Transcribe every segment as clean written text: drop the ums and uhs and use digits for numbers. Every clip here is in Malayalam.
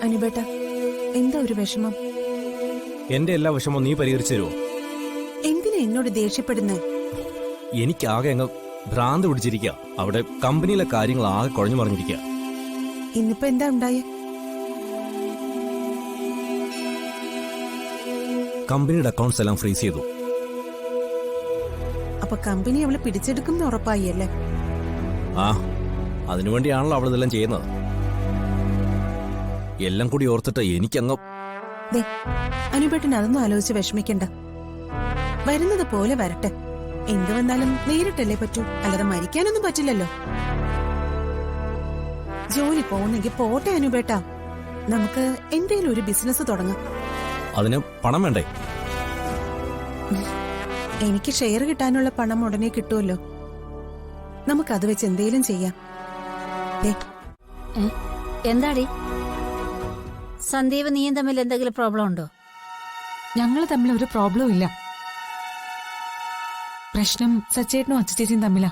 അനുബേട്ട, എന്താ ഒരു വിഷമം? എന്റെ എല്ലാ വിഷമവും നീ പരിഹരിച്ചു തരുമോ? എന്തിനാ എന്നോട് ദേഷ്യപ്പെടുന്നേ? എനിക്കാകെ അങ്ങ് ഭ്രാന്ത് പിടിച്ചിരിക്കുക. അവിടെ കമ്പനിയിലെ കാര്യങ്ങൾ ആകെ കുഴഞ്ഞു മറിഞ്ഞിരിക്കുക. ഇന്നിപ്പോ എന്താ ഉണ്ടായേ? കമ്പനിയുടെ അക്കൗണ്ട്സ് എല്ലാം ഫ്രീസ് ചെയ്തു. അപ്പൊ കമ്പനി അവള് പിടിച്ചെടുക്കുന്ന ഉറപ്പായി അല്ലേ? ആ, അതിനുവേണ്ടിയാണല്ലോ അവൾ ഇതെല്ലാം ചെയ്യുന്നത്. എല്ലാം കൂടി ഓർത്തിട്ട് എനിക്കങ്ങ് അനുബേട്ടൻ അതൊന്നും ആലോചിച്ച് വിഷമിക്കണ്ട. വരുന്നത് പോലെ വരട്ടെ. എന്ത് വന്നാലും നേരിട്ടല്ലേ പറ്റൂ, അല്ലാതെ മരിക്കാനൊന്നും പറ്റില്ലല്ലോ. ജോലി പോകുന്നെങ്കിൽ പോട്ടെ അനുബേട്ടാ. നമുക്ക് എന്തെങ്കിലും ഒരു ബിസിനസ് തുടങ്ങാം. അതിന് പണം വേണ്ടേ? എനിക്ക് ഷെയർ കിട്ടാനുള്ള പണം ഉടനെ കിട്ടുമല്ലോ. നമുക്കത് വെച്ച് എന്തേലും ചെയ്യാം. എന്താടി സന്ദീപ് നീയും തമ്മിൽ എന്തെങ്കിലും പ്രോബ്ലം ഉണ്ടോ? ഞങ്ങൾ തമ്മിൽ ഒരു പ്രോബ്ലം ഇല്ല. പ്രശ്നം സച്ചേട്ടനും അച്ഛച്ചേച്ചിയും തമ്മിലാ.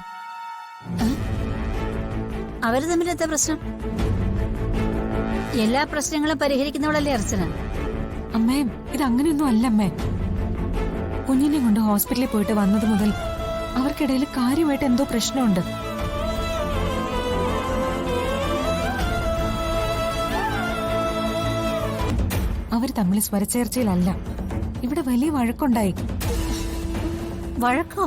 അവര് തമ്മിൽ എന്താ പ്രശ്നം? എല്ലാ പ്രശ്നങ്ങളും പരിഹരിക്കുന്നവളല്ലേ അർച്ചന? അമ്മേ, ഇത് അങ്ങനെയൊന്നും അല്ല അമ്മേ. കുഞ്ഞിനെ കൊണ്ട് ഹോസ്പിറ്റലിൽ പോയിട്ട് വന്നത് മുതൽ അവർക്കിടയിൽ കാര്യമായിട്ട് എന്തോ പ്രശ്നമുണ്ട്. അവര് തമ്മിൽ സ്വരച്ചേർച്ചയിലല്ല. ഇവിടെ വലിയ വഴക്കുണ്ടായി. വഴക്കോ?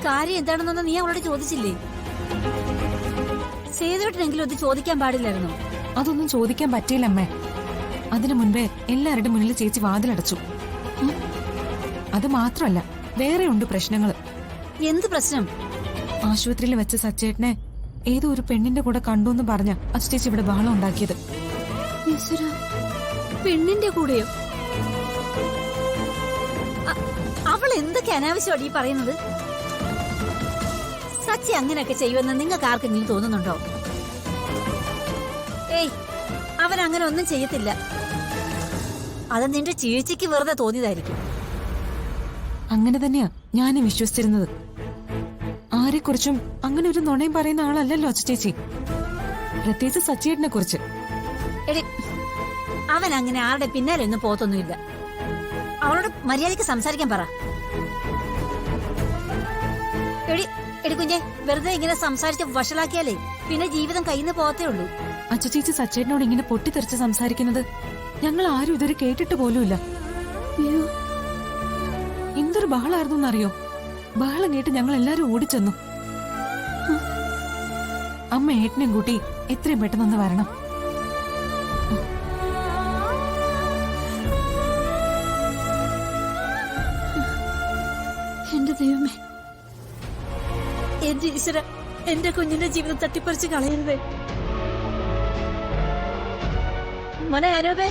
കാര്യം എന്താണെന്നൊന്നും നീ അവളോട് ചോദിച്ചില്ലേ? സേതുവേട്ടനെങ്കിലും അത് ചോദിക്കാൻ പാടില്ലായിരുന്നോ? അതൊന്നും ചോദിക്കാൻ പറ്റിയില്ലമ്മേ. അതിനു മുൻപേ എല്ലാവരുടെ മുന്നിൽ ചേച്ചി വാതിലടച്ചു. അത് മാത്രമല്ല, വേറെയുണ്ട് പ്രശ്നങ്ങൾ. എന്ത് പ്രശ്നം? ആശുപത്രിയിൽ വെച്ച് സച്ചേട്ടനെ ഏതോ ഒരു പെണ്ണിന്റെ കൂടെ കണ്ടു എന്ന് പറഞ്ഞ അച്ഛേച്ചി ഇവിടെ ബഹളം ഉണ്ടാക്കിയത്. പെണ്ണിന്റെ കൂടെയോ? അവൾ എന്തൊക്കെ അനാവശ്യമാണ് ഈ പറയുന്നത്? സച്ചി അങ്ങനെയൊക്കെ ചെയ്യുമെന്ന് നിങ്ങൾക്ക് ആർക്കെങ്കിലും തോന്നുന്നുണ്ടോ? ഏയ്, അവൻ അങ്ങനെ ഒന്നും ചെയ്യത്തില്ല. അത് നിന്റെ ചേച്ചിക്ക് വെറുതെ തോന്നിയതായിരിക്കും. അങ്ങനെ തന്നെയാ ഞാനും വിശ്വസിച്ചിരുന്നത്. ആരെക്കുറിച്ചും അങ്ങനെ ഒരു നുണയും പറയുന്ന ആളല്ലല്ലോ അച്ഛേച്ചി, പ്രത്യേകിച്ച് സച്ചേട്ടനെ കുറിച്ച്. എടി, അവൻ അങ്ങനെ ആരുടെ പിന്നാലെ ഒന്നും പോത്തൊന്നുമില്ല. അവളോട് മര്യാദയ്ക്ക് സംസാരിക്കാൻ പറ. എടി എടി കുഞ്ഞെ, വെറുതെ ഇങ്ങനെ സംസാരിച്ച് വഷളാക്കിയാലേ പിന്നെ ജീവിതം കയ്യിൽ നിന്ന് പോകത്തേ ഉള്ളൂ. അച്ഛേച്ചി സച്ചേട്ടനോട് ഇങ്ങനെ പൊട്ടിത്തെറിച്ച് സംസാരിക്കുന്നത് ഞങ്ങൾ ആരും ഇതുവരെ കേട്ടിട്ട് പോലുമില്ല. എന്തൊരു ബഹളായിരുന്നു എന്നറിയോ? ബഹളം കേട്ട് ഞങ്ങൾ എല്ലാരും ഓടിച്ചെന്നു. അമ്മ ഏട്ടനെയും കൂട്ടി എത്രയും പെട്ടെന്നൊന്ന് വരണം. എന്റെ ദൈവമേ, എന്റെ ഈശ്വര, എന്റെ കുഞ്ഞിന്റെ ജീവിതം തട്ടിപ്പറിച്ച് കളയരുതേ. മോനെ ആരോപേ,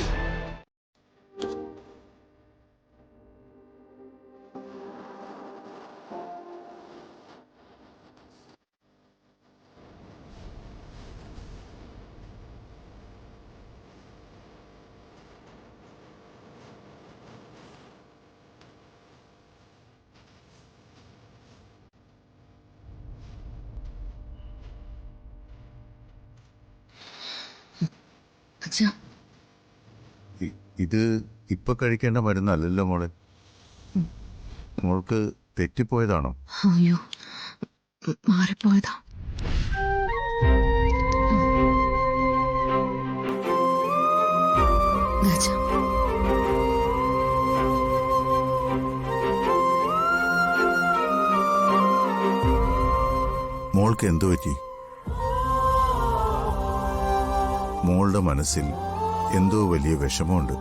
ഇത് ഇപ്പൊ കഴിക്കേണ്ട മരുന്നല്ലല്ലോ മോളെ. മോൾക്ക് തെറ്റിപ്പോയതാണോ? അയ്യോ, മാറിപ്പോയതാ. മോൾക്ക് എന്തു പറ്റി? മോളുടെ മനസ്സിൽ എന്തോ വലിയ വിഷമമുണ്ട്.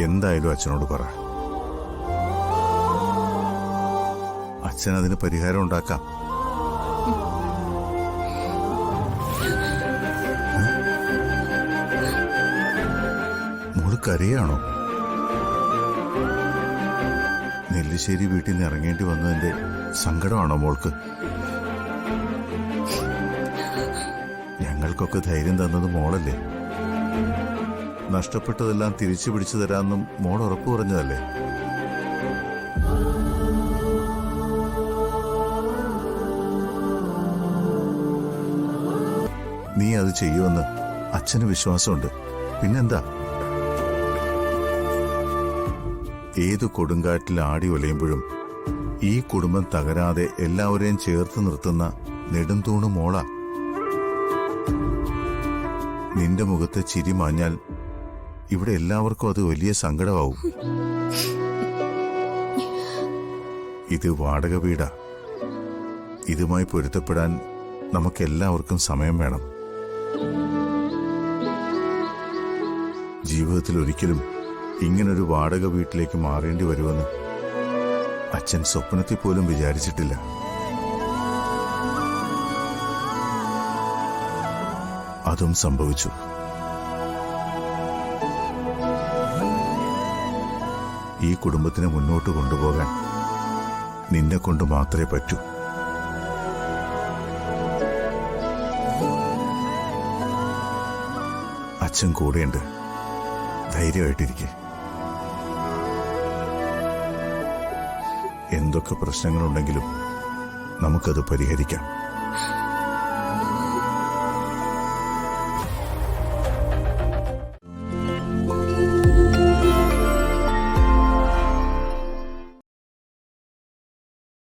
എന്തായാലും അച്ഛനോട് പറ. അച്ഛൻ അതിന് പരിഹാരം ഉണ്ടാക്കാം. മോള് കരയാണോ? നെല്ലിശ്ശേരി വീട്ടിൽ നിന്ന് ഇറങ്ങേണ്ടി വന്നതിന്റെ സങ്കടമാണോ മോൾക്ക്? ഞങ്ങൾക്കൊക്കെ ധൈര്യം തന്നത് മോളല്ലേ? നഷ്ടപ്പെട്ടതെല്ലാം തിരിച്ചു പിടിച്ചു തരാമെന്നും മോൾ ഉറപ്പു പറഞ്ഞതല്ലേ? നീ അത് ചെയ്യുമെന്ന് അച്ഛന് വിശ്വാസമുണ്ട്. പിന്നെന്താ? ഏതു കൊടുങ്കാറ്റിൽ ആടി ഒലയുമ്പോഴും ഈ കുടുംബം തകരാതെ എല്ലാവരെയും ചേർത്ത് നിർത്തുന്ന നെടുംതൂണ് മോളാ. നിന്റെ മുഖത്തെ ചിരി മാഞ്ഞാൽ ഇവിടെ എല്ലാവർക്കും അത് വലിയ സങ്കടമാവും. ഇത് വാടക വീടാ. ഇതുമായി പൊരുത്തപ്പെടാൻ നമുക്കെല്ലാവർക്കും സമയം വേണം. ജീവിതത്തിൽ ഒരിക്കലും ഇങ്ങനൊരു വാടക വീട്ടിലേക്ക് മാറേണ്ടി വരുമെന്ന് അച്ഛൻ സ്വപ്നത്തിൽ പോലും വിചാരിച്ചിട്ടില്ല. അതും സംഭവിച്ചു. ഈ കുടുംബത്തിനെ മുന്നോട്ട് കൊണ്ടുപോകാൻ നിന്നെ കൊണ്ട് മാത്രമേ പറ്റൂ. അച്ഛൻ കൂടെയുണ്ട്. ധൈര്യമായിട്ടിരിക്കെ. എന്തൊക്കെ പ്രശ്നങ്ങളുണ്ടെങ്കിലും നമുക്കത് പരിഹരിക്കാം.